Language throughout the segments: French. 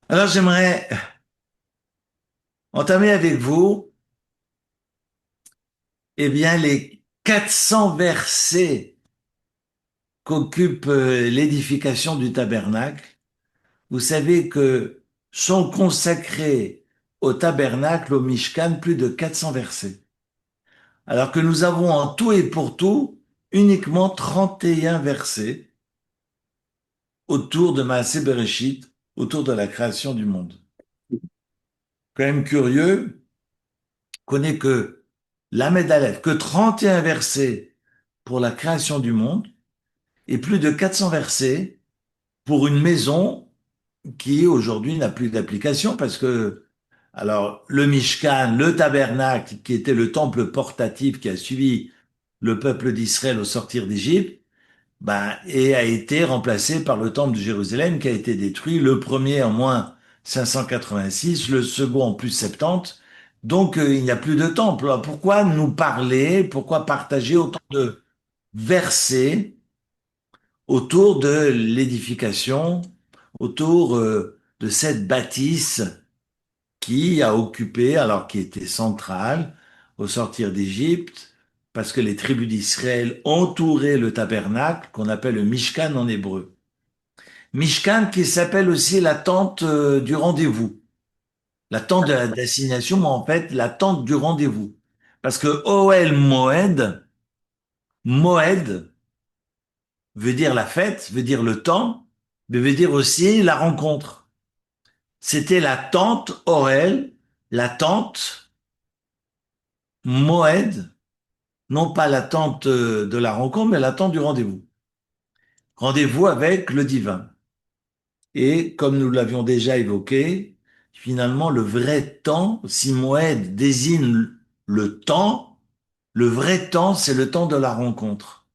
Alors j'aimerais entamer avec vous, les 400 versets qu'occupe l'édification du tabernacle. Vous savez que sont consacrés au tabernacle, au Mishkan, plus de 400 versets. Alors que nous avons en tout et pour tout uniquement 31 versets autour de Maaseh Bereshit, autour de la création du monde. Quand même curieux, qu'on n'ait que Lamed Aleph, que 31 versets pour la création du monde et plus de 400 versets pour une maison qui aujourd'hui n'a plus d'application parce que, alors, le Mishkan, le tabernacle, qui était le temple portatif qui a suivi le peuple d'Israël au sortir d'Égypte, et a été remplacé par le temple de Jérusalem qui a été détruit, le premier en moins 586, le second en plus 70. Donc, il n'y a plus de temple. Alors, pourquoi nous parler, pourquoi partager autant de versets autour de l'édification, autour de cette bâtisse qui a occupé, alors qui était centrale au sortir d'Égypte, parce que les tribus d'Israël entouraient le tabernacle qu'on appelle le Mishkan en hébreu. Mishkan qui s'appelle aussi la tente du rendez-vous, la tente de d'assignation, mais en fait la tente du rendez-vous. Parce que Ohel Moed, Moed veut dire la fête, veut dire le temps, mais veut dire aussi la rencontre. C'était la tente Ohel, la tente Moed, non pas l'attente de la rencontre, mais l'attente du rendez-vous. Rendez-vous avec le divin. Et comme nous l'avions déjà évoqué, finalement, le vrai temps, si Moed désigne le temps, le vrai temps, c'est le temps de la rencontre.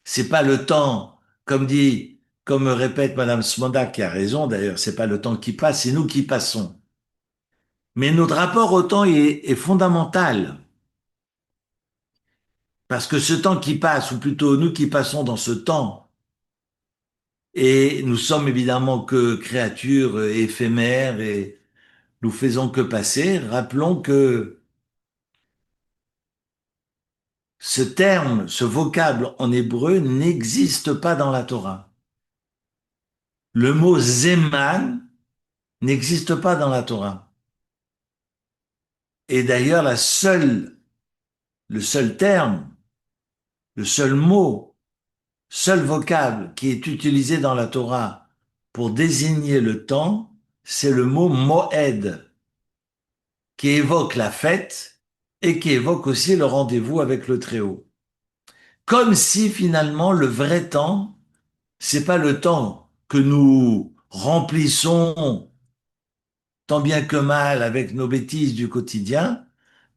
C'est pas le temps, comme répète Madame Smoda, qui a raison d'ailleurs, c'est pas le temps qui passe, c'est nous qui passons. Mais notre rapport au temps est fondamental. Parce que ce temps qui passe, ou plutôt nous qui passons dans ce temps, et nous sommes évidemment que créatures éphémères et nous faisons que passer, rappelons que ce terme, ce vocable en hébreu n'existe pas dans la Torah. Le mot Zeman n'existe pas dans la Torah. Et d'ailleurs, le seul terme, le seul mot, seul vocable qui est utilisé dans la Torah pour désigner le temps, c'est le mot Moed, qui évoque la fête et qui évoque aussi le rendez-vous avec le Très-Haut. Comme si finalement le vrai temps, c'est pas le temps que nous remplissons tant bien que mal avec nos bêtises du quotidien,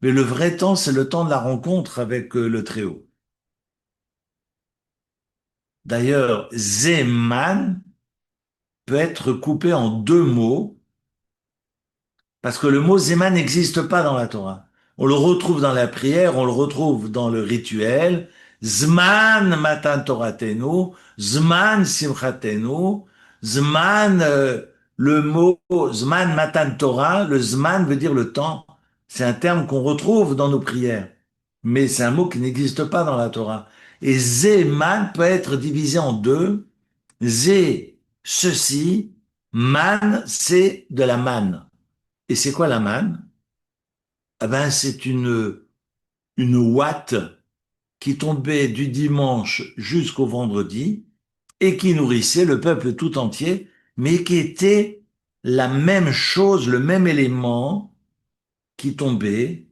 mais le vrai temps, c'est le temps de la rencontre avec le Très-Haut. D'ailleurs, Zeman peut être coupé en deux mots, parce que le mot Zeman n'existe pas dans la Torah. On le retrouve dans la prière, on le retrouve dans le rituel. Zman matan Toratenu, Zman simchatenu, Zman, le mot Zman matan Torah, le Zman veut dire le temps. C'est un terme qu'on retrouve dans nos prières, mais c'est un mot qui n'existe pas dans la Torah. Et Zeman peut être divisé en deux. Zé, ceci, man, c'est de la manne. Et c'est quoi la manne? Eh ben, c'est une ouate qui tombait du dimanche jusqu'au vendredi et qui nourrissait le peuple tout entier, mais qui était la même chose, le même élément qui tombait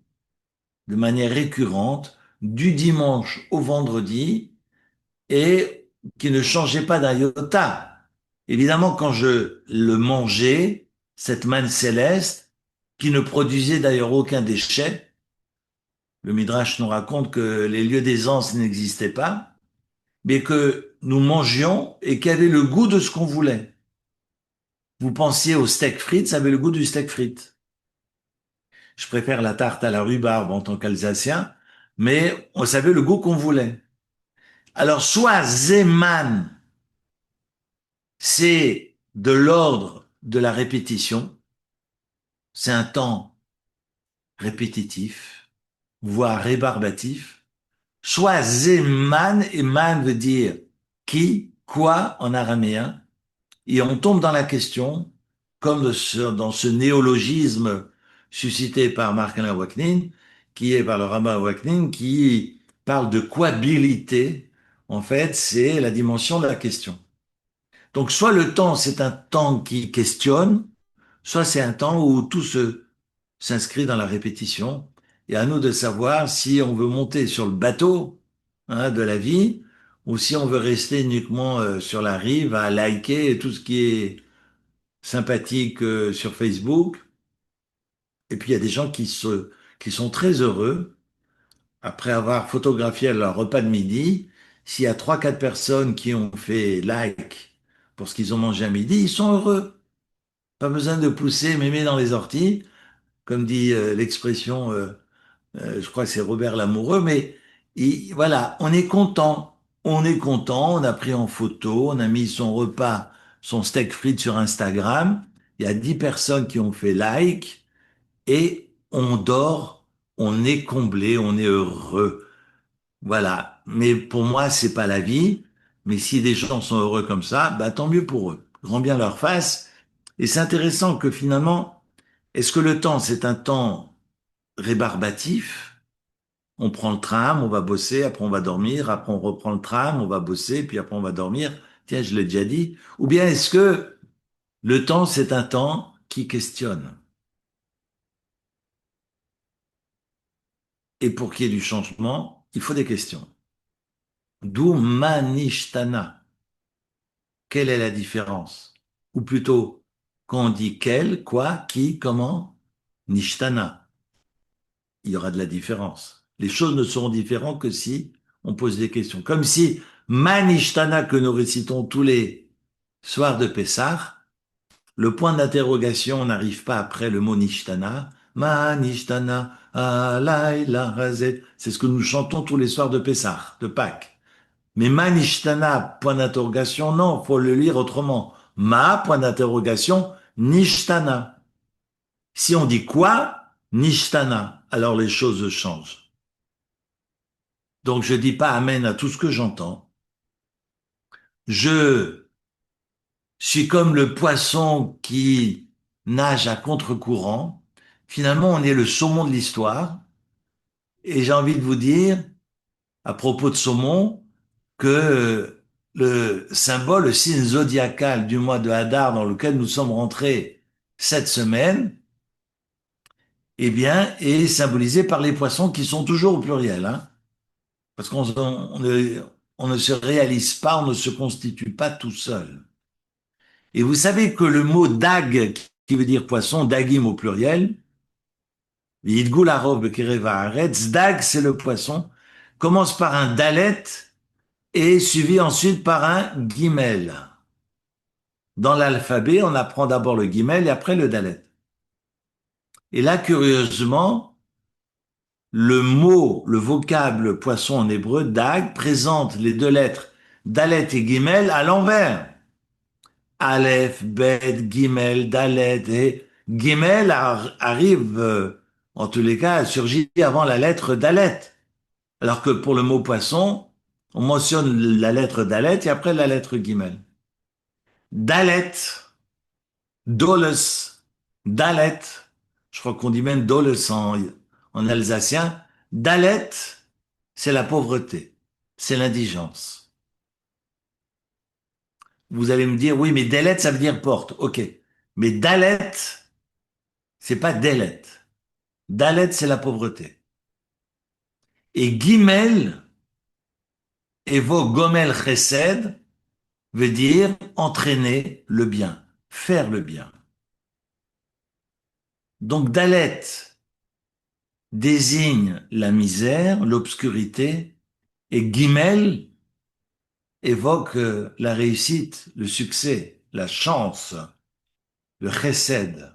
de manière récurrente du dimanche au vendredi et qui ne changeait pas d'un iota. Évidemment, quand je le mangeais, cette manne céleste, qui ne produisait d'ailleurs aucun déchet, le Midrash nous raconte que les lieux d'aisance n'existaient pas, mais que nous mangions et qui avait le goût de ce qu'on voulait. Vous pensiez au steak frites, ça avait le goût du steak frites. Je préfère la tarte à la rhubarbe en tant qu'Alsacien, mais on savait le goût qu'on voulait. Alors, soit Zeman, c'est de l'ordre de la répétition. C'est un temps répétitif, voire rébarbatif. Soit zeman, et man veut dire qui, quoi en araméen, et on tombe dans la question, comme dans ce néologisme suscité par Marc-Alain Waknin, qui est par le rabbin Waknin, qui parle de quabilité. En fait, c'est la dimension de la question. Donc, soit le temps, c'est un temps qui questionne, soit c'est un temps où s'inscrit dans la répétition. Et à nous de savoir si on veut monter sur le bateau de la vie ou si on veut rester uniquement sur la rive à liker tout ce qui est sympathique sur Facebook. Et puis il y a des gens qui sont très heureux après avoir photographié leur repas de midi. S'il y a trois, quatre personnes qui ont fait like pour ce qu'ils ont mangé à midi, ils sont heureux. Pas besoin de pousser mémé dans les orties, comme dit l'expression, je crois que c'est Robert Lamoureux, mais voilà, on est content. On est content, on a pris en photo, on a mis son repas, son steak frites sur Instagram. Il y a 10 personnes qui ont fait like et on dort, on est comblé, on est heureux. Voilà. Mais pour moi, c'est pas la vie. Mais si des gens sont heureux comme ça, bah, tant mieux pour eux. Grand bien leur face. Et c'est intéressant que finalement, est-ce que le temps, c'est un temps rébarbatif? On prend le tram, on va bosser, après on va dormir, après on reprend le tram, on va bosser, puis après on va dormir. Tiens, je l'ai déjà dit. Ou bien est-ce que le temps, c'est un temps qui questionne? Et pour qu'il y ait du changement, il faut des questions. D'où manishtana. Quelle est la différence? Ou plutôt, quand on dit quel, quoi, qui, comment, nishtana, il y aura de la différence. Les choses ne seront différentes que si on pose des questions. Comme si manishtana que nous récitons tous les soirs de Pessah, le point d'interrogation n'arrive pas après le mot nishtana. Manishtana, alayla hazet. C'est ce que nous chantons tous les soirs de Pessah, de Pâques. Mais manishtana, point d'interrogation, non, faut le lire autrement. Ma, point d'interrogation, nishtana. Si on dit quoi, nishtana, alors les choses changent. Donc je dis pas amen à tout ce que j'entends. Je suis comme le poisson qui nage à contre-courant. Finalement, on est le saumon de l'histoire. Et j'ai envie de vous dire, à propos de saumon, que le symbole, le signe zodiacal du mois de Hadar dans lequel nous sommes rentrés cette semaine, eh bien, est symbolisé par les poissons qui sont toujours au pluriel, hein, parce on ne se réalise pas, on ne se constitue pas tout seul. Et vous savez que le mot dag, qui veut dire poisson, dagim au pluriel, Yidgul Kereva Haaretz, dag c'est le poisson, commence par un dalet et suivi ensuite par un gimel. Dans l'alphabet, on apprend d'abord le guimel et après le dalet. Et là, curieusement, le mot, le vocable poisson en hébreu, dag, présente les deux lettres dalet et gimel à l'envers. Aleph, bet, gimel, dalet et gimel arrive, en tous les cas, surgit avant la lettre dalet. Alors que pour le mot poisson, on mentionne la lettre dalet et après la lettre gimel. Dalet, Doles, Dalet, je crois qu'on dit même Doles en alsacien. Dalet, c'est la pauvreté, c'est l'indigence. Vous allez me dire, oui, mais Dalet, ça veut dire porte. Ok. Mais Dalet, c'est pas Delet. Dalet, c'est la pauvreté. Et Gimel, évoque Gomel Chesed, veut dire entraîner le bien, faire le bien. Donc Dalet désigne la misère, l'obscurité, et Gimel évoque la réussite, le succès, la chance, le chesed,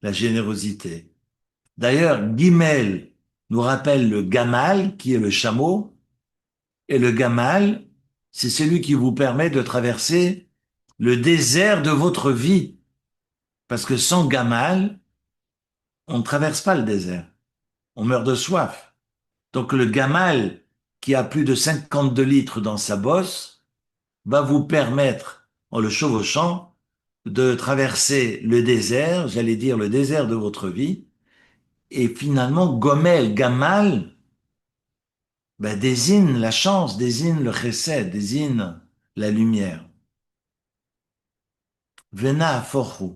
la générosité. D'ailleurs, Gimel nous rappelle le gamal, qui est le chameau, et le gamal, c'est celui qui vous permet de traverser le désert de votre vie. Parce que sans gamal, on ne traverse pas le désert. On meurt de soif. Donc le gamal, qui a plus de 52 litres dans sa bosse, va vous permettre, en le chevauchant, de traverser le désert, j'allais dire le désert de votre vie, et finalement, Gomel, Gamal, ben, désigne la chance, désigne le chesed, désigne la lumière. Vena forhu,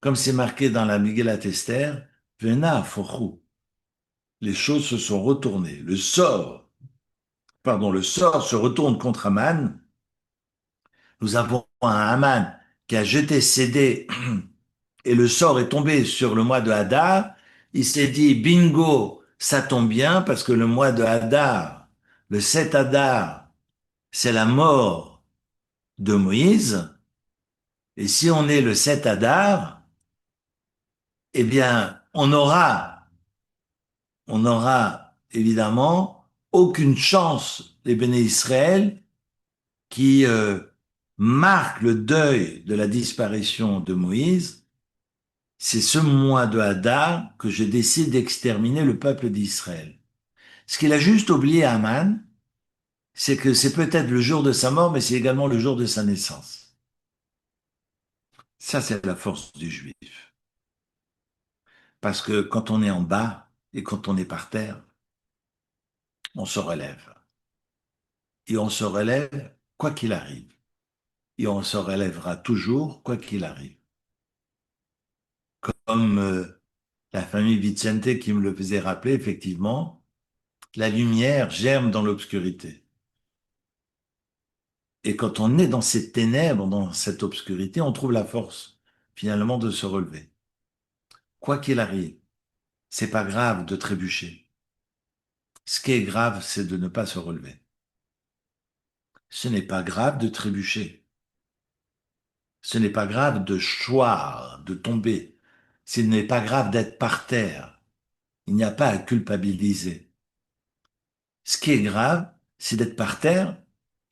comme c'est marqué dans la Megillat Esther, Vena forhu. Les choses se sont retournées. Le sort se retourne contre Aman. Nous avons un Aman qui a jeté ses dés et le sort est tombé sur le mois de Hadar. Il s'est dit, bingo, ça tombe bien parce que le mois de Hadar, le 7 Hadar, c'est la mort de Moïse. Et si on est le 7 Hadar, eh bien, on aura évidemment aucune chance, les béné Israël, qui marquent le deuil de la disparition de Moïse. C'est ce mois de Hadar que je décide d'exterminer le peuple d'Israël. Ce qu'il a juste oublié à Aman, c'est que c'est peut-être le jour de sa mort, mais c'est également le jour de sa naissance. Ça, c'est la force du juif. Parce que quand on est en bas et quand on est par terre, on se relève. Et on se relève quoi qu'il arrive. Et on se relèvera toujours quoi qu'il arrive. Comme la famille Vicente qui me le faisait rappeler, effectivement, la lumière germe dans l'obscurité. Et quand on est dans ces ténèbres, dans cette obscurité, on trouve la force, finalement, de se relever. Quoi qu'il arrive, c'est pas grave de trébucher. Ce qui est grave, c'est de ne pas se relever. Ce n'est pas grave de trébucher. Ce n'est pas grave de choir, de tomber. Ce n'est pas grave d'être par terre. Il n'y a pas à culpabiliser. Ce qui est grave, c'est d'être par terre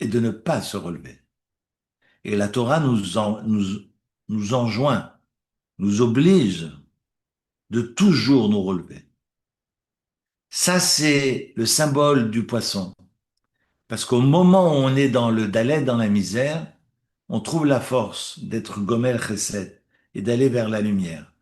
et de ne pas se relever. Et la Torah nous enjoint, nous oblige de toujours nous relever. Ça, c'est le symbole du poisson. Parce qu'au moment où on est d'aller dans la misère, on trouve la force d'être Gomel Chesed et d'aller vers la lumière.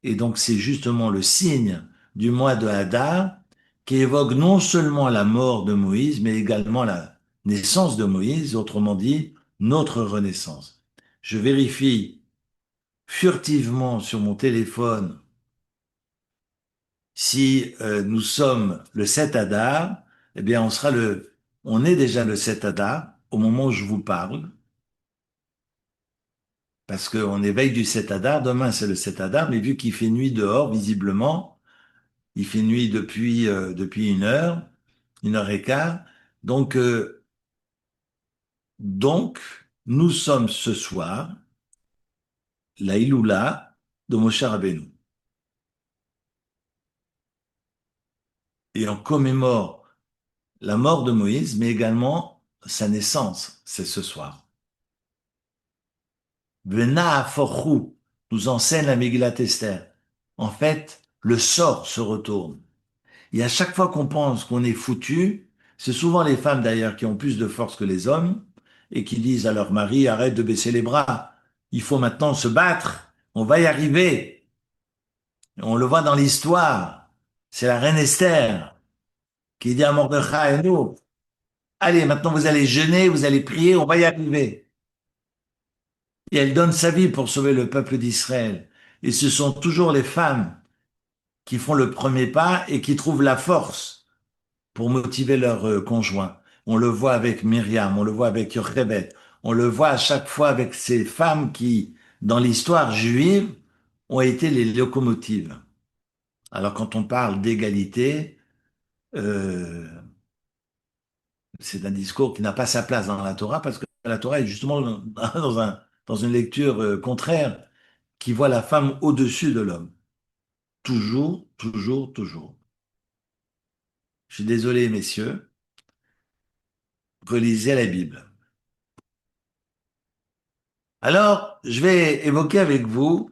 Et donc, c'est justement le signe du mois de Hadar qui évoque non seulement la mort de Moïse, mais également la naissance de Moïse, autrement dit, notre renaissance. Je vérifie furtivement sur mon téléphone si nous sommes le 7 Hadar, eh bien, on est déjà le 7 Hadar au moment où je vous parle, parce qu'on éveille du 7 Hadar. Demain, c'est le 7 Hadar, mais vu qu'il fait nuit dehors, visiblement, il fait nuit depuis une heure et quart. Donc, donc, nous sommes ce soir la Iloula de Moshe Rabbeinu. Et on commémore la mort de Moïse, mais également sa naissance, c'est ce soir. Vena forchu nous enseigne la Megillat Esther. En fait, le sort se retourne. Et à chaque fois qu'on pense qu'on est foutu, c'est souvent les femmes d'ailleurs qui ont plus de force que les hommes et qui disent à leur mari, arrête de baisser les bras. Il faut maintenant se battre. On va y arriver. On le voit dans l'histoire. C'est la reine Esther qui dit à Mordechai, nous, allez, maintenant vous allez jeûner, vous allez prier, on va y arriver. Et elle donne sa vie pour sauver le peuple d'Israël. Et ce sont toujours les femmes qui font le premier pas et qui trouvent la force pour motiver leur conjoint. On le voit avec Myriam, on le voit avec Yochebed, on le voit à chaque fois avec ces femmes qui, dans l'histoire juive, ont été les locomotives. Alors quand on parle d'égalité, euh, c'est un discours qui n'a pas sa place dans la Torah parce que la Torah est justement dans une lecture contraire qui voit la femme au-dessus de l'homme. Toujours, toujours, toujours. Je suis désolé, messieurs, relisez la Bible. Alors, je vais évoquer avec vous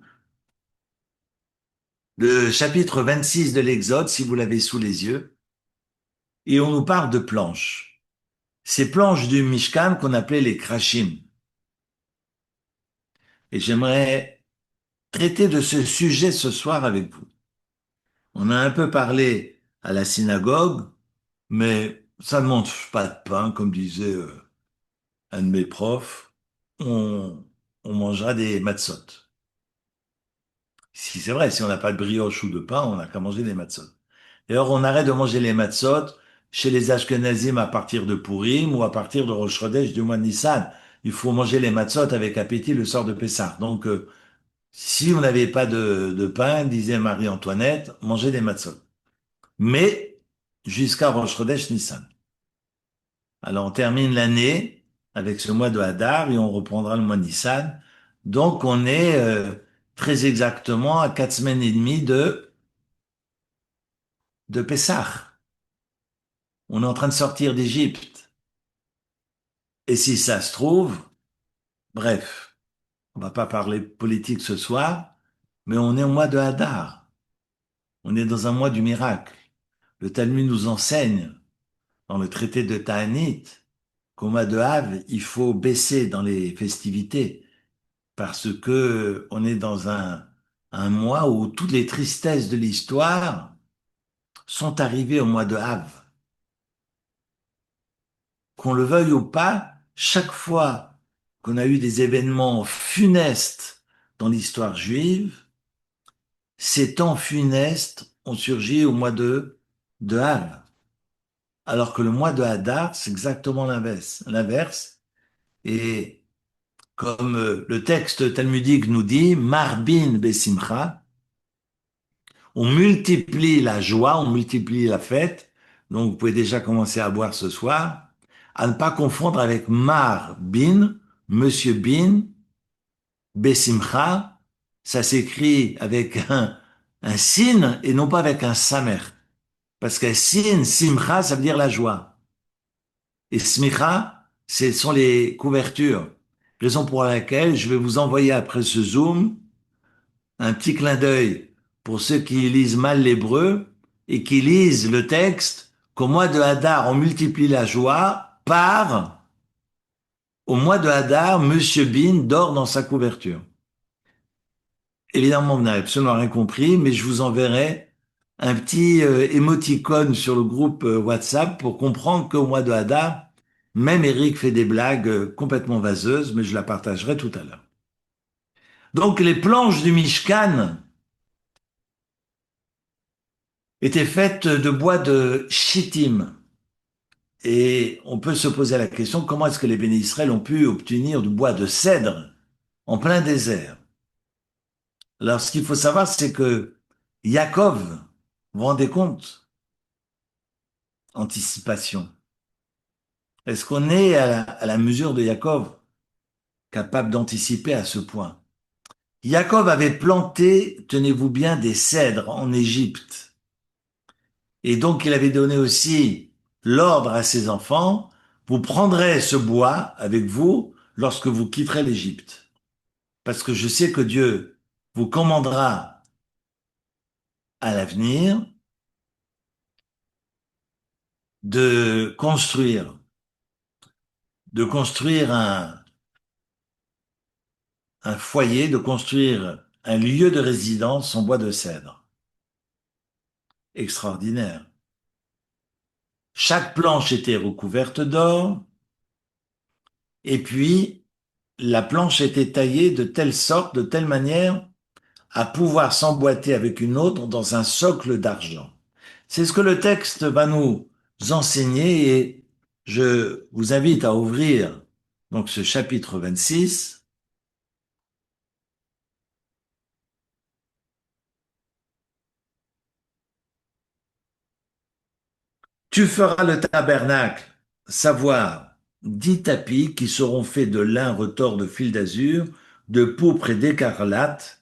le chapitre 26 de l'Exode, si vous l'avez sous les yeux, et on nous parle de planches. Ces planches du Mishkan qu'on appelait les Krashim. Et j'aimerais traiter de ce sujet ce soir avec vous. On a un peu parlé à la synagogue, mais ça ne mange pas de pain, comme disait un de mes profs. On, on mangera des matzot. Si c'est vrai, si on n'a pas de brioche ou de pain, on n'a qu'à manger des matzot. D'ailleurs, on arrête de manger les matzot chez les Ashkenazim à partir de Purim ou à partir de Rosh Chodesh du mois de Nissan. Il faut manger les matzot avec appétit le soir de Pessah. Donc, si vous n'avez pas de pain, disait Marie-Antoinette, mangez des matzot. Mais jusqu'à Rosh Chodesh Nissan. Alors, on termine l'année avec ce mois de Hadar et on reprendra le mois de Nissan. Donc, on est très exactement à 4 semaines et demie de Pessah. On est en train de sortir d'Égypte. Et si ça se trouve, bref, on va pas parler politique ce soir, mais on est au mois de Hadar. On est dans un mois du miracle. Le Talmud nous enseigne, dans le traité de Ta'anit, qu'au mois de Av, il faut baisser dans les festivités, parce que on est dans un mois où toutes les tristesses de l'histoire sont arrivées au mois de Av. Qu'on le veuille ou pas, chaque fois qu'on a eu des événements funestes dans l'histoire juive, ces temps funestes ont surgi au mois de Av. Alors que le mois de Hadar, c'est exactement l'inverse. L'inverse. Et comme le texte talmudique nous dit, Marbin besimcha, on multiplie la joie, on multiplie la fête. Donc vous pouvez déjà commencer à boire ce soir. À ne pas confondre avec Mar Bin, Monsieur Bin, Besimcha. Ça s'écrit avec un sin et non pas avec un samer. Parce que sin, simcha, ça veut dire la joie. Et smicha, ce sont les couvertures. Raison pour laquelle je vais vous envoyer après ce Zoom un petit clin d'œil pour ceux qui lisent mal l'hébreu et qui lisent le texte qu'au mois de Hadar, on multiplie la joie par au mois de Hadar, Monsieur Bin dort dans sa couverture. Évidemment, vous n'avez absolument rien compris, mais je vous enverrai un petit émoticône sur le groupe WhatsApp pour comprendre qu'au mois de Hadar, même Eric fait des blagues complètement vaseuses, mais je la partagerai tout à l'heure. Donc, les planches du Mishkan étaient faites de bois de chittim. Et on peut se poser la question, comment est-ce que les bénis Israël ont pu obtenir du bois de cèdre en plein désert? Alors, ce qu'il faut savoir, c'est que Yaakov, vous vous rendez compte? Anticipation. Est-ce qu'on est à la mesure de Yaakov, capable d'anticiper à ce point? Yaakov avait planté, tenez-vous bien, des cèdres en Égypte. Et donc, il avait donné aussi l'ordre à ses enfants, vous prendrez ce bois avec vous lorsque vous quitterez l'Égypte. Parce que je sais que Dieu vous commandera à l'avenir de construire un foyer, de construire un lieu de résidence en bois de cèdre. Extraordinaire. Chaque planche était recouverte d'or, et puis la planche était taillée de telle sorte, de telle manière à pouvoir s'emboîter avec une autre dans un socle d'argent. C'est ce que le texte va nous enseigner et je vous invite à ouvrir donc ce chapitre 26. Tu feras le tabernacle, savoir 10 tapis qui seront faits de lin retors de fil d'azur, de pourpre et d'écarlate,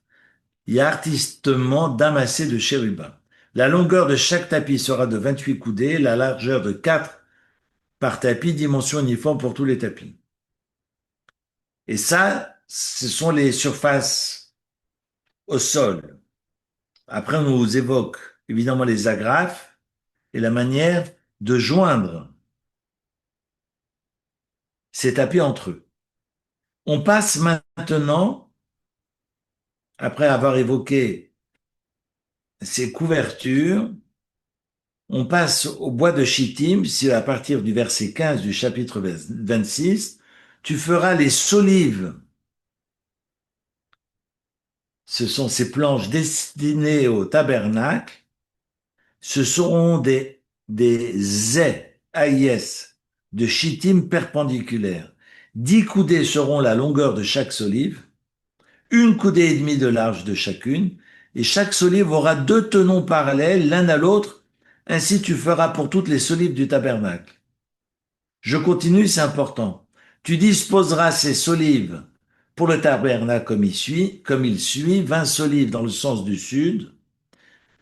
et artistement damassé de chérubins. La longueur de chaque tapis sera de 28 coudées, la largeur de 4 par tapis, dimension uniforme pour tous les tapis. Et ça, ce sont les surfaces au sol. Après, on nous évoque évidemment les agrafes et la manière de joindre ces tapis entre eux. On passe maintenant, après avoir évoqué ces couvertures, on passe au bois de Chittim, si à partir du verset 15 du chapitre 26, tu feras les solives. Ce sont ces planches destinées au tabernacle. Ce seront des ais, AIS, de Chittim perpendiculaires. 10 coudées seront la longueur de chaque solive, une coudée et demie de large de chacune, et chaque solive aura deux tenons parallèles l'un à l'autre. Ainsi tu feras pour toutes les solives du tabernacle. Je continue, c'est important. Tu disposeras ces solives pour le tabernacle comme il suit, 20 solives dans le sens du sud.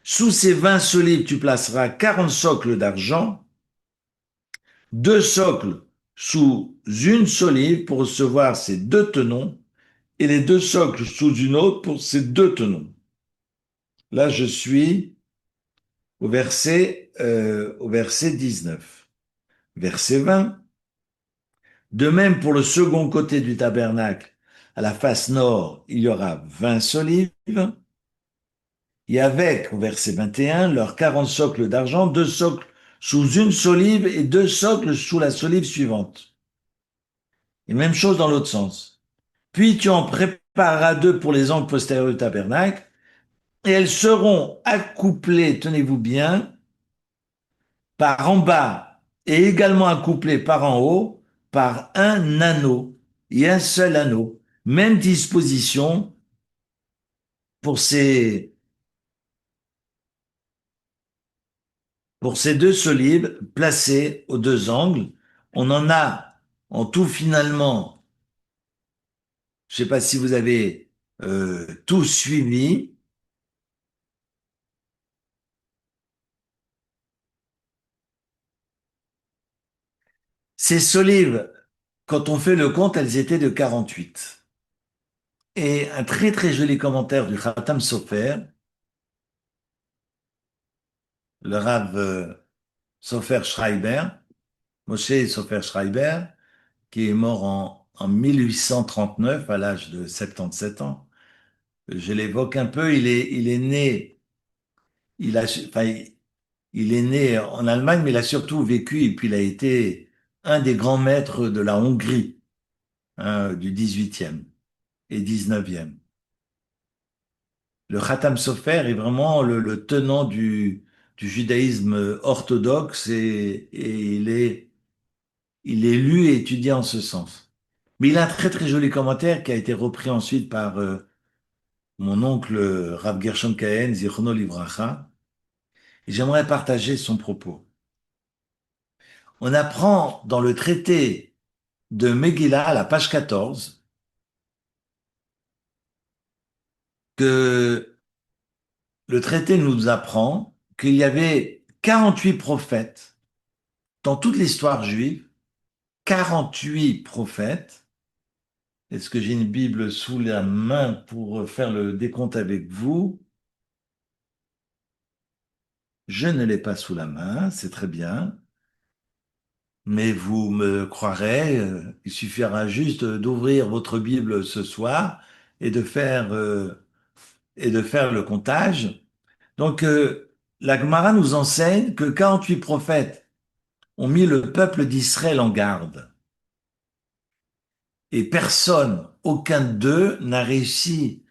Sous ces 20 solives, tu placeras 40 socles d'argent, deux socles sous une solive pour recevoir ces deux tenons, et les deux socles sous une autre pour ces deux tenons. Là, je suis au verset 19. Verset 20. De même, pour le second côté du tabernacle, à la face nord, il y aura 20 solives, et avec, au verset 21, leurs 40 socles d'argent, deux socles sous une solive et deux socles sous la solive suivante. Et même chose dans l'autre sens. Puis tu en prépareras deux pour les angles postérieurs du tabernacle, et elles seront accouplées, tenez-vous bien, par en bas et également accouplées par en haut par un anneau et un seul anneau. Même disposition pour ces deux solives placées aux deux angles. On en a en tout finalement, je ne sais pas si vous avez tout suivi, ces solives, quand on fait le compte, elles étaient de 48. Et un très très joli commentaire du Khatam Sofer, le Rav Sofer Schreiber, Moshe Sofer Schreiber, qui est mort en 1839 à l'âge de 77 ans. Je l'évoque un peu, il est né, enfin, il est né en Allemagne, mais il a surtout vécu et puis il a été un des grands maîtres de la Hongrie, hein, du 18e et 19e. Le Khatam Sofer est vraiment le tenant du judaïsme orthodoxe et il est lu et étudié en ce sens. Mais il a un très très joli commentaire qui a été repris ensuite par mon oncle Rav Gershon Cohen, Zichrono Livracha, et j'aimerais partager son propos. On apprend dans le traité de Megillah, à la page 14, que le traité nous apprend qu'il y avait 48 prophètes dans toute l'histoire juive, 48 prophètes. Est-ce que j'ai une Bible sous la main pour faire le décompte avec vous? Je ne l'ai pas sous la main, c'est très bien. Mais vous me croirez, il suffira juste d'ouvrir votre Bible ce soir et de faire le comptage. Donc, la Gemara nous enseigne que 48 prophètes ont mis le peuple d'Israël en garde. Et personne, aucun d'eux n'a réussi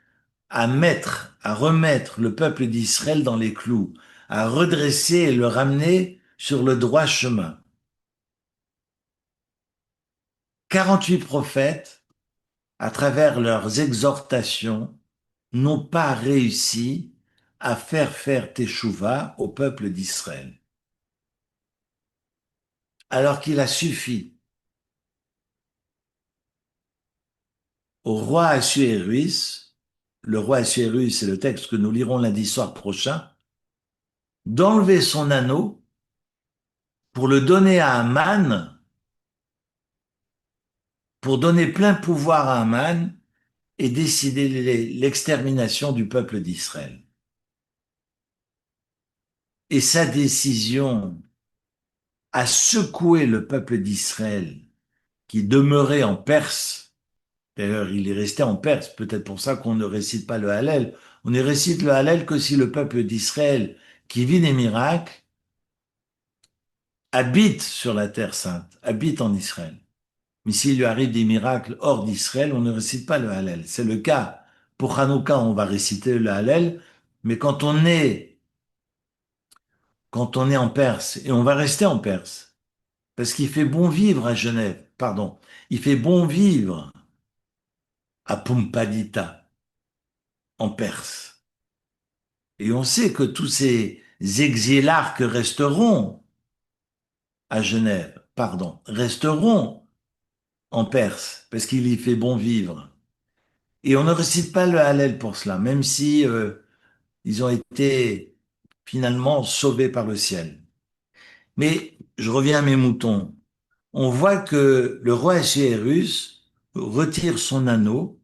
à remettre le peuple d'Israël dans les clous, à redresser et le ramener sur le droit chemin. 48 prophètes, à travers leurs exhortations, n'ont pas réussi à faire Teshuvah au peuple d'Israël. Alors qu'il a suffi au roi Assuérus, le roi Assuérus, c'est le texte que nous lirons lundi soir prochain, d'enlever son anneau pour le donner à Aman, pour donner plein pouvoir à Aman, et décidé l'extermination du peuple d'Israël. Et sa décision a secoué le peuple d'Israël qui demeurait en Perse. D'ailleurs, il est resté en Perse, peut-être pour ça qu'on ne récite pas le Hallel. On ne récite le Hallel que si le peuple d'Israël, qui vit des miracles, habite sur la terre sainte, habite en Israël. Mais s'il lui arrive des miracles hors d'Israël, on ne récite pas le Hallel. C'est le cas. Pour Hanouka, on va réciter le Hallel, mais quand on est en Perse, et on va rester en Perse, parce qu'il fait bon vivre à Genève, pardon, il fait bon vivre à Pumbedita, en Perse. Et on sait que tous ces exilarques resteront à Genève, pardon, resteront en Perse, parce qu'il y fait bon vivre. Et on ne récite pas le Hallel pour cela, même si ils ont été finalement sauvés par le ciel. Mais je reviens à mes moutons. On voit que le roi Assuérus retire son anneau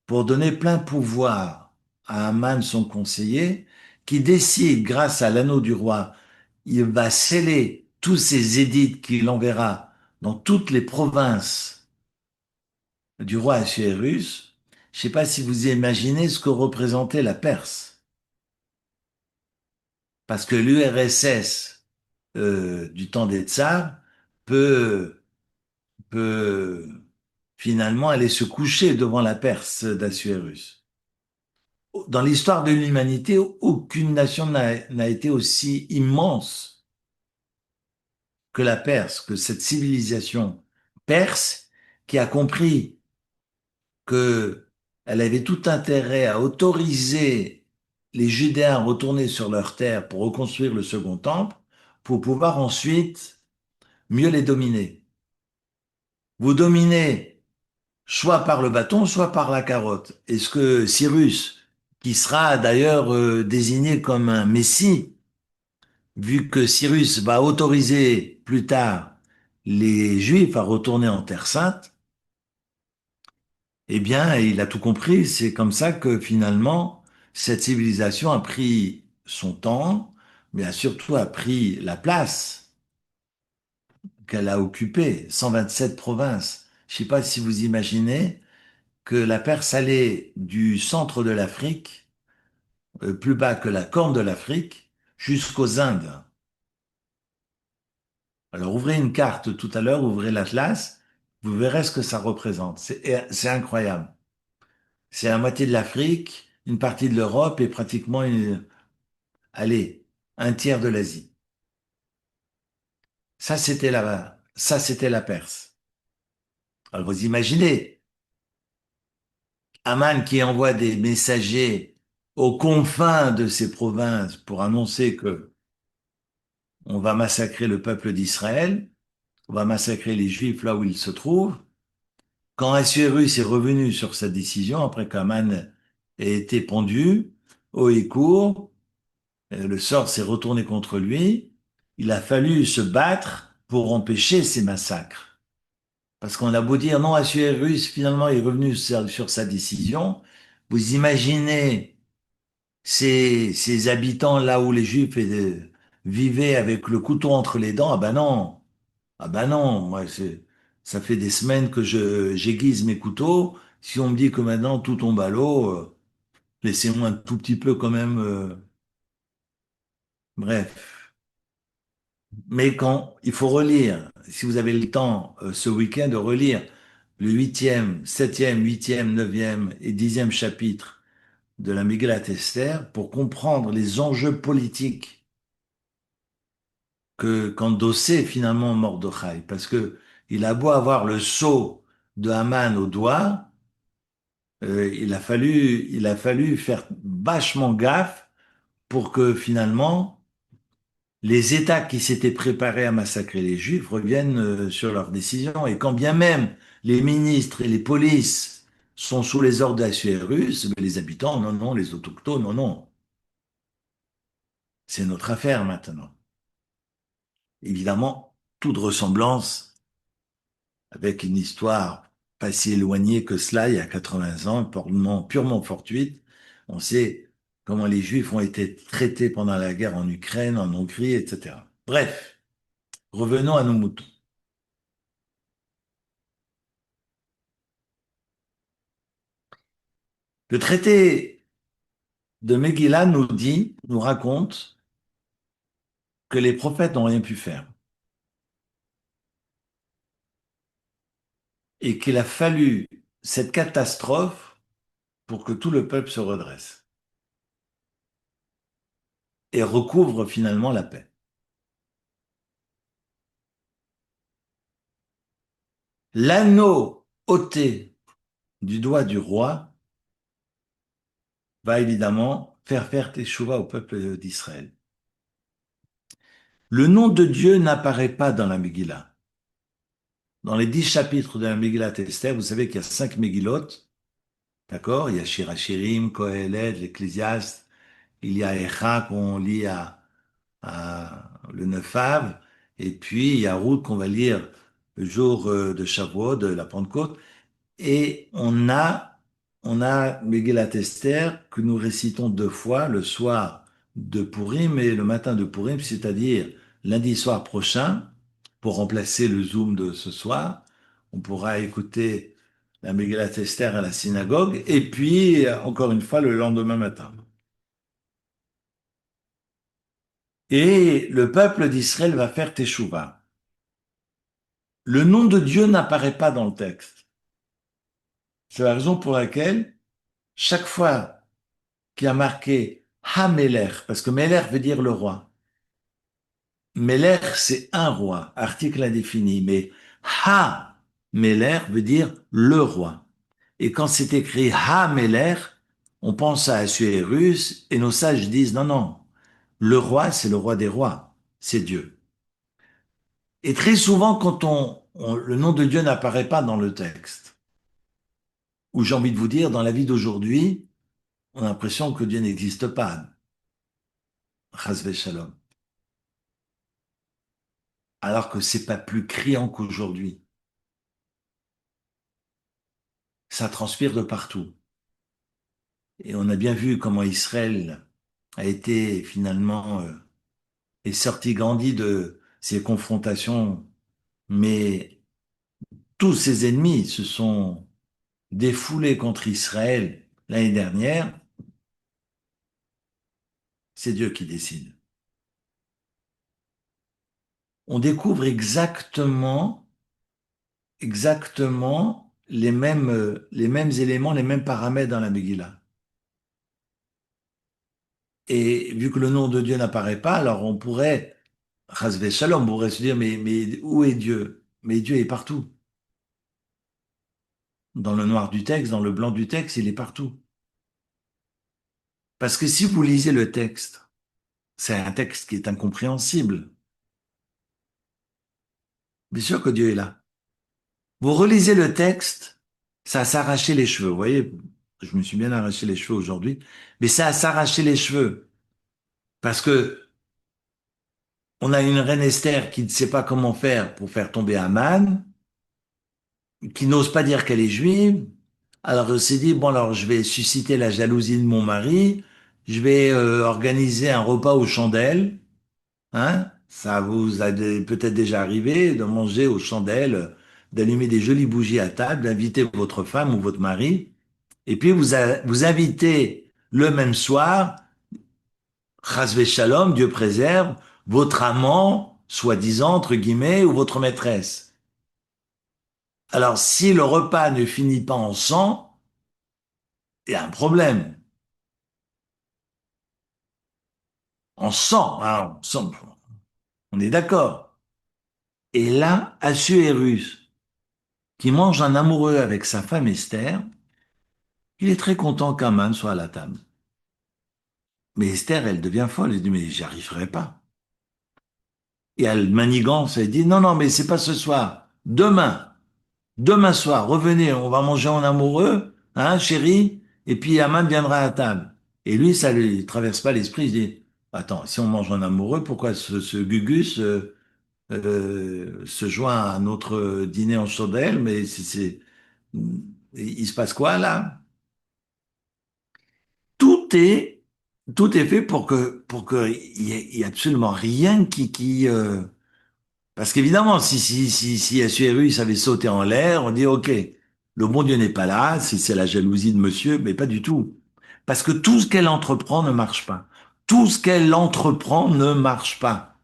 pour donner plein pouvoir à Aman, son conseiller, qui décide, grâce à l'anneau du roi, il va sceller tous ces édits qu'il enverra dans toutes les provinces du roi Assuérus. Je ne sais pas si vous imaginez ce que représentait la Perse, parce que l'URSS du temps des tsars peut, peut finalement aller se coucher devant la Perse d'Assuérus. Dans l'histoire de l'humanité, aucune nation n'a été aussi immense que la Perse, que cette civilisation perse qui a compris que elle avait tout intérêt à autoriser les Judéens à retourner sur leur terre pour reconstruire le second temple, pour pouvoir ensuite mieux les dominer. Vous dominez soit par le bâton, soit par la carotte. Est-ce que Cyrus, qui sera d'ailleurs désigné comme un messie, vu que Cyrus va autoriser plus tard les Juifs à retourner en Terre Sainte, eh bien, il a tout compris. C'est comme ça que finalement, cette civilisation a pris son temps, mais a surtout a pris la place qu'elle a occupée, 127 provinces. Je ne sais pas si vous imaginez que la Perse allait du centre de l'Afrique, plus bas que la corne de l'Afrique, jusqu'aux Indes. Alors ouvrez une carte tout à l'heure, ouvrez l'Atlas, vous verrez ce que ça représente. C'est incroyable. C'est la moitié de l'Afrique, une partie de l'Europe et pratiquement allez, un tiers de l'Asie. Ça c'était la Perse. Alors vous imaginez, Aman qui envoie des messagers aux confins de ces provinces pour annoncer que on va massacrer le peuple d'Israël, on va massacrer les Juifs là où ils se trouvent. Quand Assuérus est revenu sur sa décision, après qu'Aman ait été pendu, haut et court, le sort s'est retourné contre lui, il a fallu se battre pour empêcher ces massacres. Parce qu'on a beau dire non, Assuérus finalement est revenu sur sa décision. Vous imaginez ces habitants là où les Juifs vivaient avec le couteau entre les dents? Ah ben non, moi ça fait des semaines que j'aiguise mes couteaux. Si on me dit que maintenant tout tombe à l'eau, laissez-moi un tout petit peu quand même. Bref. Mais quand il faut relire, si vous avez le temps ce week-end de relire le huitième, septième, huitième, neuvième et dixième chapitre de la Megillat Esther pour comprendre les enjeux politiques qu'endossait finalement Mordechai, parce que il a beau avoir le sceau de Haman au doigt, il a fallu faire vachement gaffe pour que finalement les États qui s'étaient préparés à massacrer les Juifs reviennent sur leurs décisions. Et quand bien même les ministres et les polices sont sous les ordres d'Assuérus, mais les habitants, non, non, les autochtones, non, non. C'est notre affaire maintenant. Évidemment, toute ressemblance avec une histoire pas si éloigné que cela, il y a 80 ans, purement fortuite. On sait comment les Juifs ont été traités pendant la guerre en Ukraine, en Hongrie, etc. Bref, revenons à nos moutons. Le traité de Megillah nous raconte que les prophètes n'ont rien pu faire et qu'il a fallu cette catastrophe pour que tout le peuple se redresse et recouvre finalement la paix. L'anneau ôté du doigt du roi va évidemment faire teshuva au peuple d'Israël. Le nom de Dieu n'apparaît pas dans la Megillah. Dans les 10 chapitres de la Megillah Esther, vous savez qu'il y a 5 Megillot, d'accord? Il y a Shirachirim, Kohelet, l'Ecclésiaste, il y a Echa qu'on lit le 9 Av, et puis il y a Ruth qu'on va lire le jour de Shavuot, de la Pentecôte. Et on a Megillat Esther que nous récitons 2 fois, le soir de Purim et le matin de Purim, c'est-à-dire lundi soir prochain, pour remplacer le Zoom de ce soir. On pourra écouter la Megillat Esther à la synagogue, et puis, encore une fois, le lendemain matin. Et le peuple d'Israël va faire Teshuvah. Le nom de Dieu n'apparaît pas dans le texte. C'est la raison pour laquelle, chaque fois qui a marqué Ha-Meler, parce que Meler veut dire le roi. Meler, c'est un roi, article indéfini, mais Ha-Meler veut dire le roi. Et quand c'est écrit Ha-Meler, on pense à Assuérus, et nos sages disent non, non, le roi, c'est le roi des rois, c'est Dieu. Et très souvent, quand le nom de Dieu n'apparaît pas dans le texte, ou j'ai envie de vous dire, dans la vie d'aujourd'hui, on a l'impression que Dieu n'existe pas. Chas Shalom. Alors que c'est pas plus criant qu'aujourd'hui. Ça transpire de partout. Et on a bien vu comment Israël a été finalement est sorti grandi de ces confrontations, mais tous ses ennemis se sont défoulés contre Israël l'année dernière. C'est Dieu qui décide. On découvre exactement les mêmes éléments, les mêmes paramètres dans la Megillah. Et vu que le nom de Dieu n'apparaît pas, alors on pourrait, Chasvé Shalom, on pourrait se dire, mais où est Dieu? Mais Dieu est partout. Dans le noir du texte, dans le blanc du texte, il est partout. Parce que si vous lisez le texte, c'est un texte qui est incompréhensible. Bien sûr que Dieu est là. Vous relisez le texte, ça a s'arracher les cheveux. Vous voyez, je me suis bien arraché les cheveux aujourd'hui, mais ça a s'arracher les cheveux. Parce que on a une reine Esther qui ne sait pas comment faire pour faire tomber Haman, qui n'ose pas dire qu'elle est juive. Alors elle s'est dit, bon alors je vais susciter la jalousie de mon mari, je vais organiser un repas aux chandelles, hein? Ça vous a peut-être déjà arrivé de manger aux chandelles, d'allumer des jolies bougies à table, d'inviter votre femme ou votre mari, et puis vous invitez le même soir, Chasvé Shalom, Dieu préserve, votre amant, soi-disant, entre guillemets, ou votre maîtresse. Alors, si le repas ne finit pas en sang, il y a un problème. En sang, hein, en sang, on est d'accord. Et là, Assuérus, qui mange un amoureux avec sa femme Esther, il est très content qu'Aman soit à la table. Mais Esther, elle devient folle, elle dit, mais j'y arriverai pas. Et elle manigance, elle dit, non, non, mais c'est pas ce soir, demain. Demain soir, revenez, on va manger en amoureux, hein, chérie, et puis Aman viendra à table. Et lui, ça lui traverse pas l'esprit, il se dit, attends, si on mange en amoureux, pourquoi ce Gugus se joint à notre dîner en chandelle, mais Il se passe quoi là? Tout est, tout est fait pour que il y ait absolument rien parce qu'évidemment, si SURU avait sauté en l'air, on dit OK, le bon Dieu n'est pas là, si c'est la jalousie de monsieur, mais pas du tout. Parce que tout ce qu'elle entreprend ne marche pas. Tout ce qu'elle entreprend ne marche pas.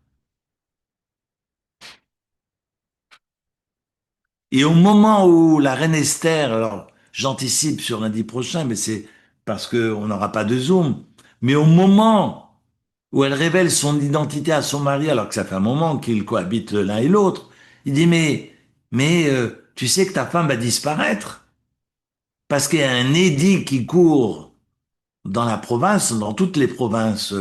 Et au moment où la reine Esther, alors j'anticipe sur lundi prochain, mais c'est parce qu'on n'aura pas de Zoom, mais au moment où elle révèle son identité à son mari, alors que ça fait un moment qu'ils cohabitent l'un et l'autre, il dit tu sais que ta femme va disparaître parce qu'il y a un édit qui court dans la province, dans toutes les provinces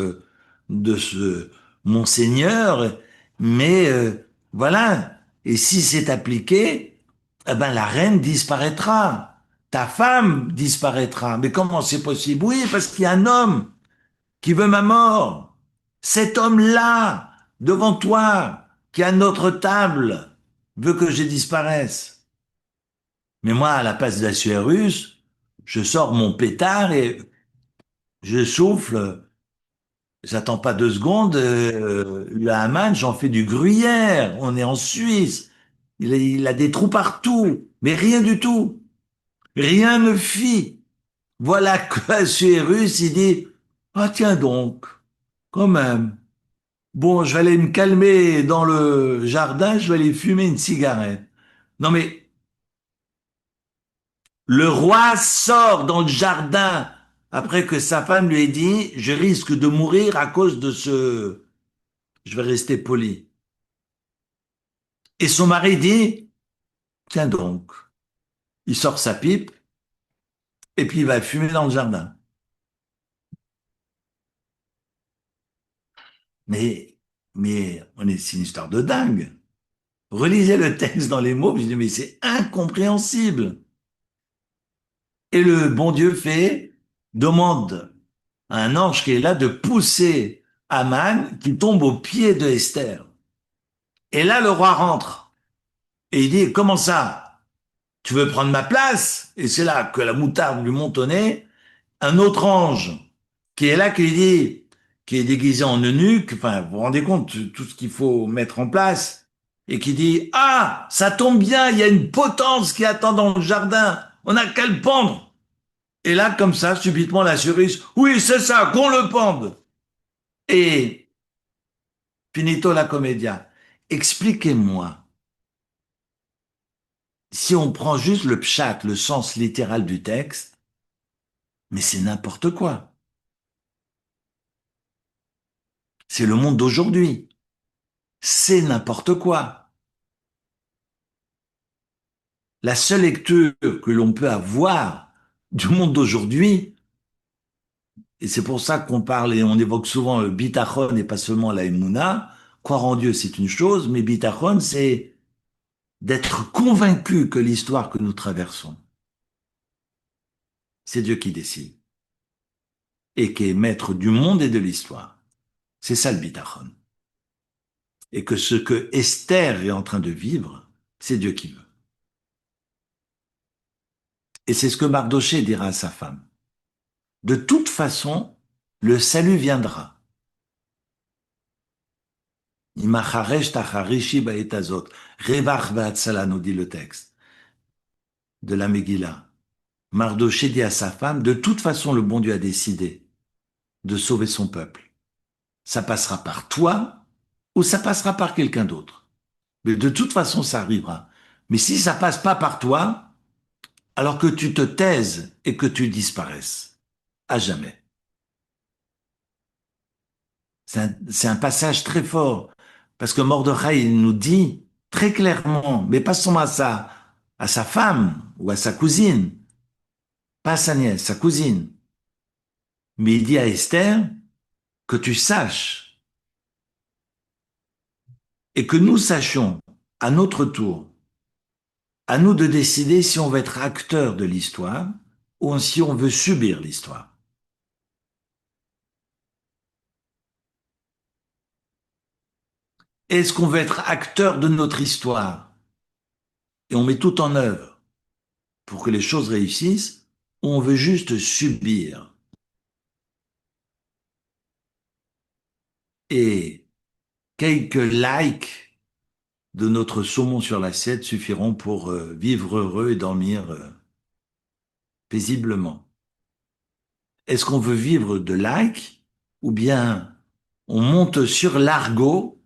de ce monseigneur, mais voilà. Et si c'est appliqué, eh ben la reine disparaîtra, ta femme disparaîtra. Mais comment c'est possible? Oui, parce qu'il y a un homme qui veut ma mort. Cet homme-là, devant toi, qui est à notre table, veut que je disparaisse. Mais moi, à la place d'Assuérus, je sors mon pétard et je souffle. J'attends pas 2 secondes. Le Haman, j'en fais du gruyère. On est en Suisse. Il a des trous partout, mais rien du tout. Rien ne fit. Voilà que Assuérus, il dit, ah tiens donc, quand même. Bon, je vais aller me calmer dans le jardin, je vais aller fumer une cigarette. Non mais, le roi sort dans le jardin après que sa femme lui ait dit, je risque de mourir à cause de ce... Je vais rester poli. Et son mari dit, tiens donc, il sort sa pipe et puis il va fumer dans le jardin. Mais, c'est une histoire de dingue. Relisez le texte dans les mots, je dis, mais c'est incompréhensible. Et le bon Dieu demande à un ange qui est là de pousser Aman qui tombe aux pieds de Esther. Et là, le roi rentre et il dit, comment ça? Tu veux prendre ma place? Et c'est là que la moutarde lui monte au nez. Un autre ange qui est là, qui lui dit, qui est déguisé en eunuque, enfin, vous vous rendez compte tout ce qu'il faut mettre en place, et qui dit, ah, ça tombe bien, il y a une potence qui attend dans le jardin, on n'a qu'à le pendre. Et là, comme ça, subitement, la cerise, oui, c'est ça, qu'on le pende. Et finito la commedia. Expliquez-moi, si on prend juste le pshat, le sens littéral du texte, mais c'est n'importe quoi. C'est le monde d'aujourd'hui. C'est n'importe quoi. La seule lecture que l'on peut avoir du monde d'aujourd'hui, et c'est pour ça qu'on parle et on évoque souvent le bitachon et pas seulement la emuna, croire en Dieu c'est une chose, mais bitachon c'est d'être convaincu que l'histoire que nous traversons, c'est Dieu qui décide et qui est maître du monde et de l'histoire. C'est ça le bitachon. Et que ce que Esther est en train de vivre, c'est Dieu qui veut. Et c'est ce que Mardoché dira à sa femme. De toute façon, le salut viendra. Imacharesh tacharishi baetazot. Revach v'atzala, nous dit le texte de la Megillah. Mardoché dit à sa femme, de toute façon, le bon Dieu a décidé de sauver son peuple. Ça passera par toi ou ça passera par quelqu'un d'autre. Mais de toute façon, ça arrivera. Mais si ça passe pas par toi, alors que tu te taises et que tu disparaisses. À jamais. C'est un passage très fort. Parce que Mordechai, il nous dit très clairement, mais pas seulement à sa femme ou à sa cousine, pas à sa nièce, sa cousine, mais il dit à Esther que tu saches et que nous sachions à notre tour, à nous de décider si on veut être acteur de l'histoire ou si on veut subir l'histoire. Est-ce qu'on veut être acteur de notre histoire et on met tout en œuvre pour que les choses réussissent, ou on veut juste subir. Et quelques likes de notre saumon sur l'assiette suffiront pour vivre heureux et dormir paisiblement. Est-ce qu'on veut vivre de likes ou bien on monte sur l'argot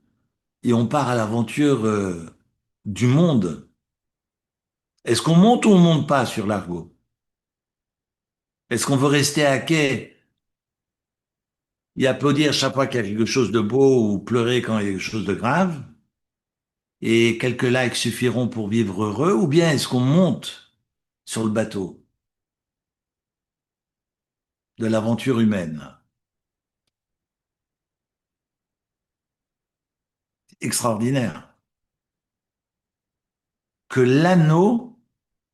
et on part à l'aventure du monde? Est-ce qu'on monte ou on monte pas sur l'argot? Est-ce qu'on veut rester à quai et applaudir chaque fois qu'il y a quelque chose de beau ou pleurer quand il y a quelque chose de grave? Et quelques likes suffiront pour vivre heureux? Ou bien est-ce qu'on monte sur le bateau de l'aventure humaine? Extraordinaire. Que l'anneau,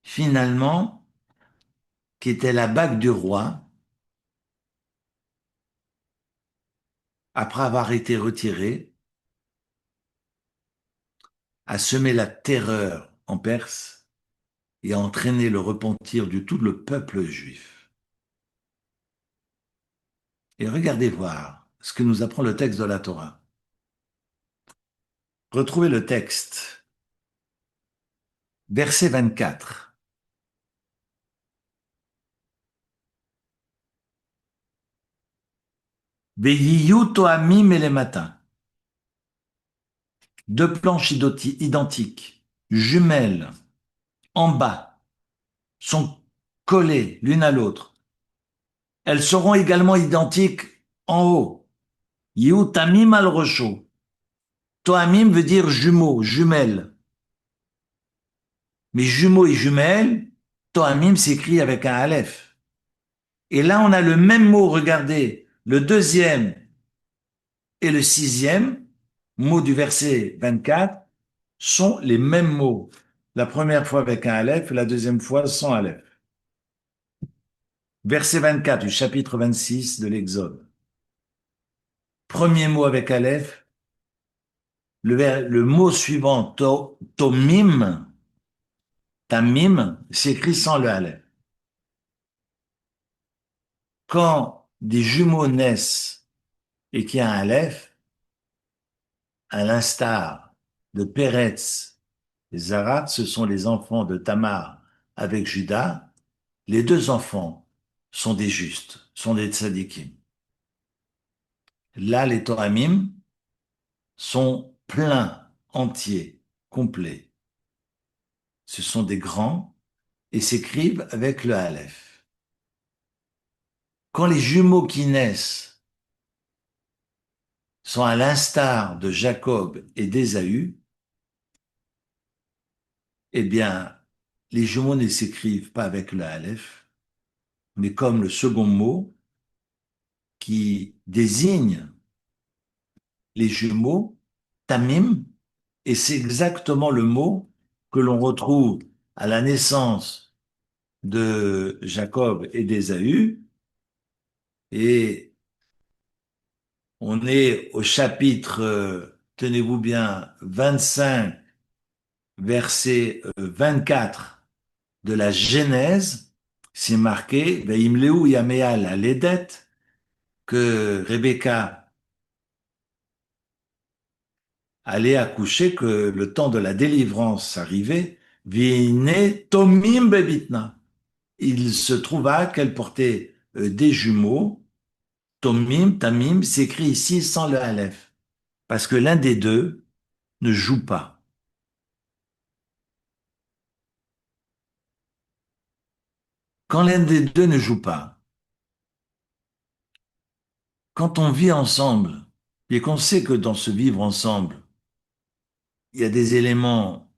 finalement, qui était la bague du roi, après avoir été retiré, a semé la terreur en Perse et a entraîné le repentir de tout le peuple juif. Et regardez voir ce que nous apprend le texte de la Torah. Retrouvez le texte, verset 24. Veyiyu toamim et les matins. Deux planches identiques, jumelles, en bas, sont collées l'une à l'autre. Elles seront également identiques en haut. Yu tamim al rosho. Toamim veut dire jumeaux, jumelles. Mais jumeaux et jumelles, toamim s'écrit avec un aleph. Et là, on a le même mot, regardez, le deuxième et le sixième mot du verset 24 sont les mêmes mots. La première fois avec un aleph, la deuxième fois sans aleph. Verset 24 du chapitre 26 de l'Exode. Premier mot avec aleph, le mot suivant, tomim, tamim, s'écrit sans le aleph. Quand des jumeaux naissent et qu'il y a un aleph, à l'instar de Péretz et Zarat, ce sont les enfants de Tamar avec Judas, les deux enfants sont des justes, sont des tzadikim. Là, les Toramim sont pleins, entiers, complets. Ce sont des grands et s'écrivent avec le Aleph. Quand les jumeaux qui naissent sont à l'instar de Jacob et d'Ésaü, eh bien, les jumeaux ne s'écrivent pas avec le Aleph, mais comme le second mot qui désigne les jumeaux, Tamim, et c'est exactement le mot que l'on retrouve à la naissance de Jacob et d'Ésaü, et on est au chapitre, tenez-vous bien, 25, verset 24 de la Genèse, c'est marqué, Veimleu Yameal à l'Edet, que Rebecca allait accoucher, que le temps de la délivrance arrivait, Vine Tomim Bebitna. Il se trouva qu'elle portait des jumeaux, Tomim, Tamim, s'écrit ici sans le Aleph, parce que l'un des deux ne joue pas. Quand l'un des deux ne joue pas, quand on vit ensemble, et qu'on sait que dans ce vivre ensemble, il y a des éléments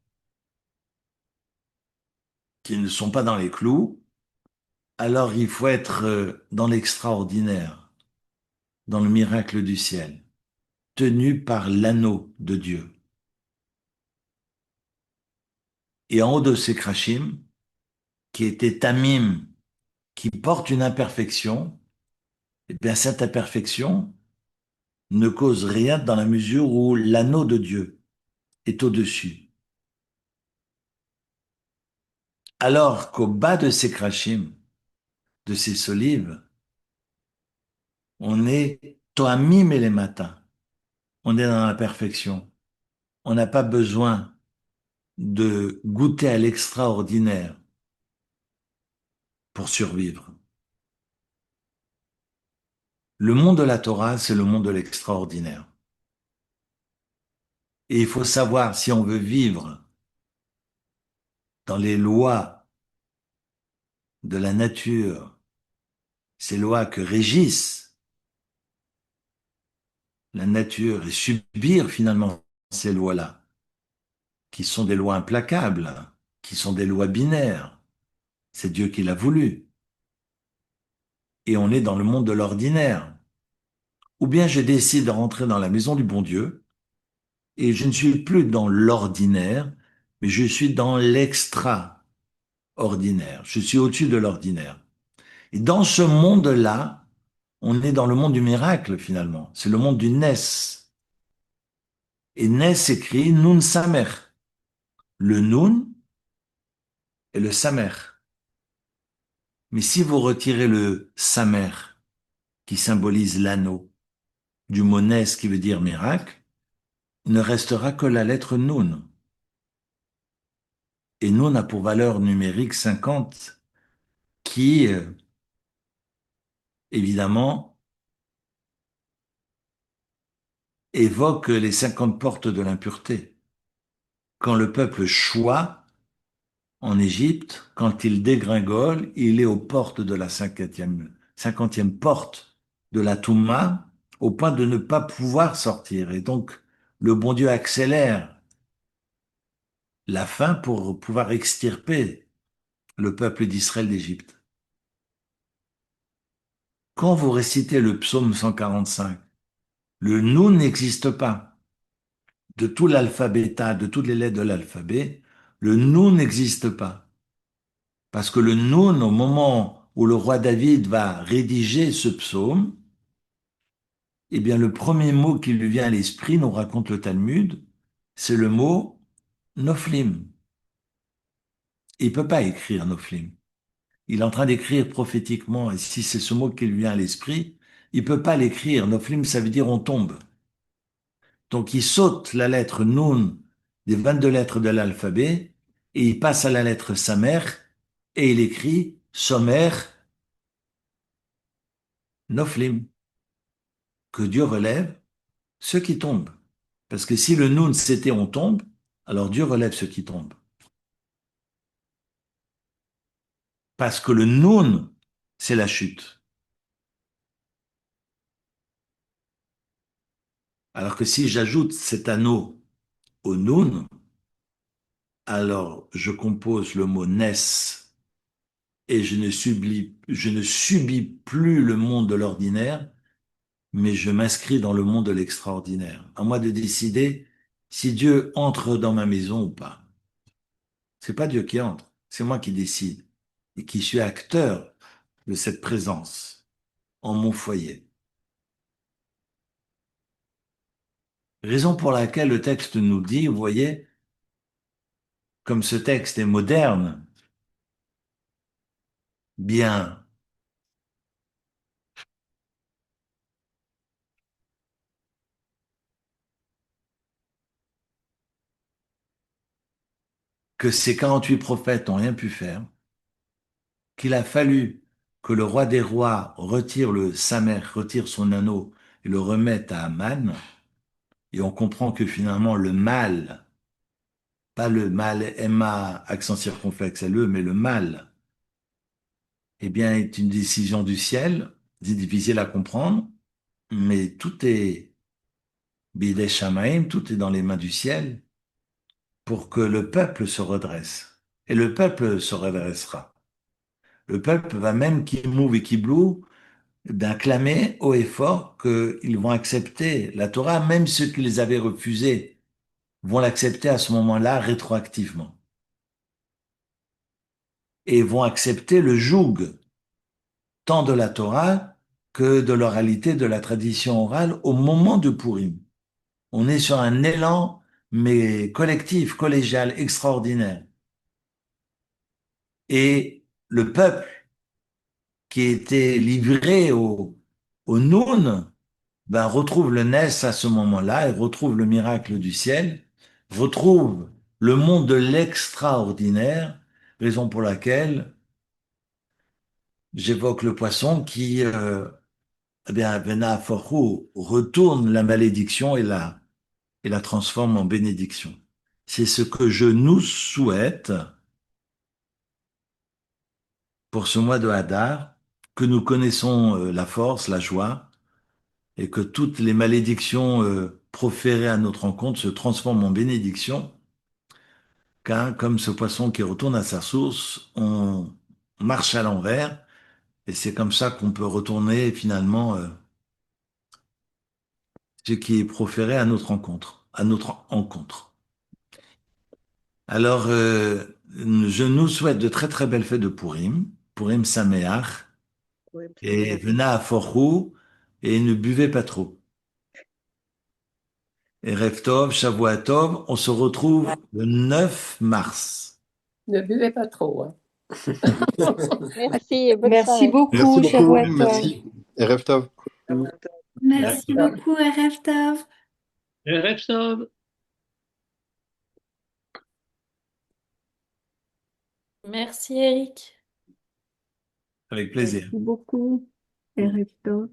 qui ne sont pas dans les clous, alors il faut être dans l'extraordinaire, dans le miracle du ciel, tenu par l'anneau de Dieu. Et en haut de ces krachim, qui était Tamim, qui porte une imperfection, eh bien cette imperfection ne cause rien dans la mesure où l'anneau de Dieu est au-dessus. Alors qu'au bas de ces krachim, de ces solives, on est toamim et les matins. On est dans la perfection. On n'a pas besoin de goûter à l'extraordinaire pour survivre. Le monde de la Torah, c'est le monde de l'extraordinaire. Et il faut savoir si on veut vivre dans les lois de la nature, ces lois que régissent la nature et subir finalement ces lois-là, qui sont des lois implacables, qui sont des lois binaires. C'est Dieu qui l'a voulu. Et on est dans le monde de l'ordinaire. Ou bien je décide de rentrer dans la maison du bon Dieu et je ne suis plus dans l'ordinaire, mais je suis dans l'extraordinaire. Je suis au-dessus de l'ordinaire. Et dans ce monde-là, on est dans le monde du miracle finalement. C'est le monde du Nes. Et Nes écrit Nun Samer. Le Nun et le Samer. Mais si vous retirez le Samer, qui symbolise l'anneau, du mot Nes qui veut dire miracle, il ne restera que la lettre Nun. Et Nun a pour valeur numérique 50, qui, évidemment, évoque les 50 portes de l'impureté. Quand le peuple choit en Égypte, quand il dégringole, il est aux portes de la 50e porte de la Touma, au point de ne pas pouvoir sortir. Et donc, le bon Dieu accélère la fin pour pouvoir extirper le peuple d'Israël d'Égypte. Quand vous récitez le psaume 145, le nous n'existe pas. De tout l'alphabet, de toutes les lettres de l'alphabet, le nous n'existe pas. Parce que le Nun, au moment où le roi David va rédiger ce psaume, eh bien, le premier mot qui lui vient à l'esprit, nous raconte le Talmud, c'est le mot Noflim. Il peut pas écrire Noflim. Il est en train d'écrire prophétiquement, et si c'est ce mot qui lui vient à l'esprit, il peut pas l'écrire. Noflim, ça veut dire on tombe. Donc, il saute la lettre Nun des 22 lettres de l'alphabet, et il passe à la lettre Samer, et il écrit Somer Noflim, que Dieu relève ceux qui tombent. Parce que si le Nun c'était on tombe, alors Dieu relève ceux qui tombent. Parce que le Nun, c'est la chute. Alors que si j'ajoute cet anneau au Nun, alors je compose le mot Nes et je ne subis plus le monde de l'ordinaire, mais je m'inscris dans le monde de l'extraordinaire. À moi de décider si Dieu entre dans ma maison ou pas. C'est pas Dieu qui entre, c'est moi qui décide et qui suis acteur de cette présence en mon foyer. Raison pour laquelle le texte nous dit, vous voyez, comme ce texte est moderne, bien que ces 48 prophètes n'ont rien pu faire, qu'il a fallu que le roi des rois retire le Samer, retire son anneau et le remette à Aman, et on comprend que finalement le mal, pas le mal, M-A, accent circonflexe, L-E, mais le mal, eh bien, est une décision du ciel, c'est difficile à comprendre, mais tout est bidei Shamaim, tout est dans les mains du ciel pour que le peuple se redresse. Et le peuple se redressera. Le peuple va même, qui move et qui blue, bien clamer haut et fort qu'ils vont accepter la Torah, même ceux qui les avaient refusés vont l'accepter à ce moment-là rétroactivement. Et vont accepter le joug tant de la Torah que de l'oralité, de la tradition orale au moment de Purim. On est sur un élan, mais collectif, collégial, extraordinaire. Et le peuple qui était livré au Noun, ben, retrouve le Ness à ce moment-là, et retrouve le miracle du ciel, retrouve le monde de l'extraordinaire, raison pour laquelle j'évoque le poisson qui, eh bien, Vena Forhu retourne la malédiction et la transforme en bénédiction. C'est ce que je nous souhaite pour ce mois de Hadar, que nous connaissons la force, la joie, et que toutes les malédictions proférées à notre encontre se transforment en bénédiction, car comme ce poisson qui retourne à sa source, on marche à l'envers, et c'est comme ça qu'on peut retourner finalement ce qui est proféré à notre rencontre, à notre encontre. Alors, je nous souhaite de très très belles fêtes de Purim, Purim Sameach, Oui, et absolument. venez à Forchou, et ne buvez pas trop. Et Rev Tov, Shavua Tov, on se retrouve le 9 mars. Ne buvez pas trop, hein. Merci et bonne Merci soirée. Merci beaucoup, beaucoup, Shavuot. merci. Et Rev Tov. Merci beaucoup, Erev Tov. Erev Tov. Merci Eric. Avec Merci plaisir. beaucoup, Erev Tov.